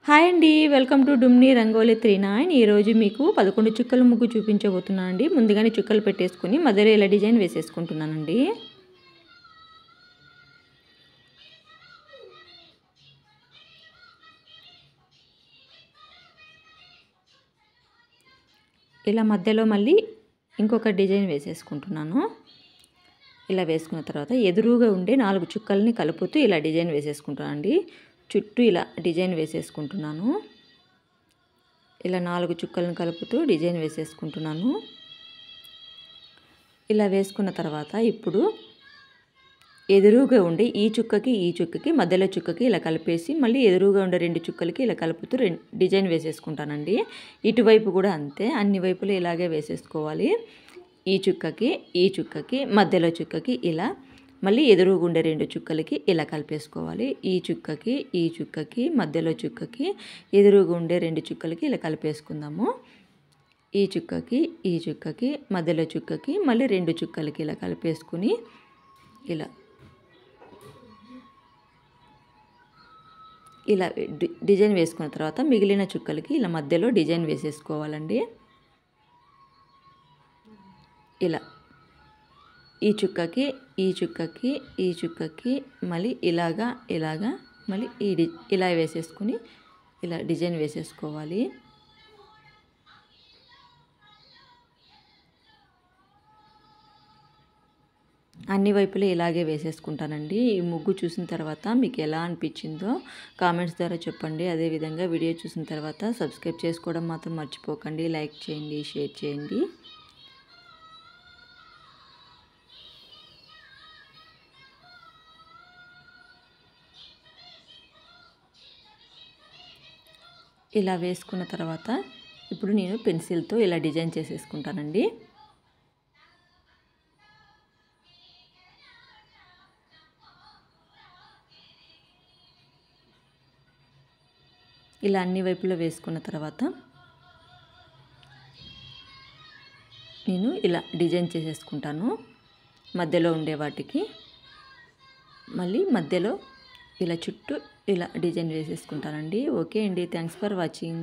Hi అండి, welcome to డుమ్ని rangoli 39. ఈరోజు మీకు 11 చుక్కల ముగ్గు చూపించబోతున్నాను అండి. ముందుగానే చుక్కలు పెట్టేసుకుని మధ్యలో ఇలా డిజైన్ వేసేసుకుంటున్నానండి. ఇలా మధ్యలో మళ్ళీ ఇంకొక డిజైన్ వేసేసుకుంటున్నాను. ఇలా వేసుకున్న తర్వాత ఎదురుగా ఉండే 4 చుక్కల్ని కలుపుతూ ఇలా డిజైన్ వేసేసుకుంటానండి. చుట్టూ ఇలా డిజైన్ వేసేసుకుంటున్నాను. ఇలా 4 చుక్కలను కలుపుతూ డిజైన్ వేసేసుకుంటున్నాను. ఇలా వేసుకున్న తర్వాత ఇప్పుడు ఎదురుగా ఉండే ఈ చుక్కకి మధ్యలో చుక్కకి ఇలా కలిపేసి మళ్ళీ ఎదురుగా ఉండే 2 చుక్కలకి ఇలా కలుపుతూ డిజైన్ వేసేసుకుంటానండి. ఇటువైపు కూడా అంతే, అన్ని వైపులు ఇలాగే వేసేసుకోవాలి. ఈ చుక్కకి మధ్యలో చుక్కకి ఇలా మళ్ళీ ఎదురుగా ఉండే 2 చుక్కలకి ఇలా కలిపేసుకోవాలి. ఈ చుక్కకి మధ్యలో చుక్కకి ఎదురుగా ఉండే 2 చుక్కలకి ఇలా కలిపేసుకుందాము. ఈ చుక్కకి మధ్యలో చుక్కకి మళ్ళీ 2 చుక్కలకి ఇలా కలిపేసుకుని ఇలా డిజైన్ వేసుకున్న తర్వాత మిగిలిన చుక్కలకి ఇలా మధ్యలో డిజైన్ వేసేసుకోవాలండి. ఇలా ఈ చుక్కకి మళ్ళీ ఇలాగా మళ్ళీ ఇలా వేసేసుకుని ఇలా డిజైన్ వేసేసుకోవాలి. అన్ని వైపులు ఇలాగే వేసేసుకుంటానండి. ఈ ముగ్గు చూసిన తర్వాత మీకు ఎలా అనిపించిందో కామెంట్స్ ద్వారా చెప్పండి. అదేవిధంగా వీడియో చూసిన తర్వాత సబ్స్క్రైబ్ చేసుకోవడం మాత్రం మర్చిపోకండి. లైక్ చేయండి, షేర్ చేయండి. ఇలా వేసుకున్న తర్వాత ఇప్పుడు నేను పెన్సిల్తో ఇలా డిజైన్ చేసేసుకుంటానండి. ఇలా అన్ని వైపులో వేసుకున్న తర్వాత నేను ఇలా డిజైన్ చేసేసుకుంటాను. మధ్యలో ఉండే వాటికి మళ్ళీ మధ్యలో ఇలా చుట్టూ ఇలా డిజైన్ వేసేసుకుంటానండి. ఓకే అండి, థ్యాంక్స్ ఫర్ వాచింగ్.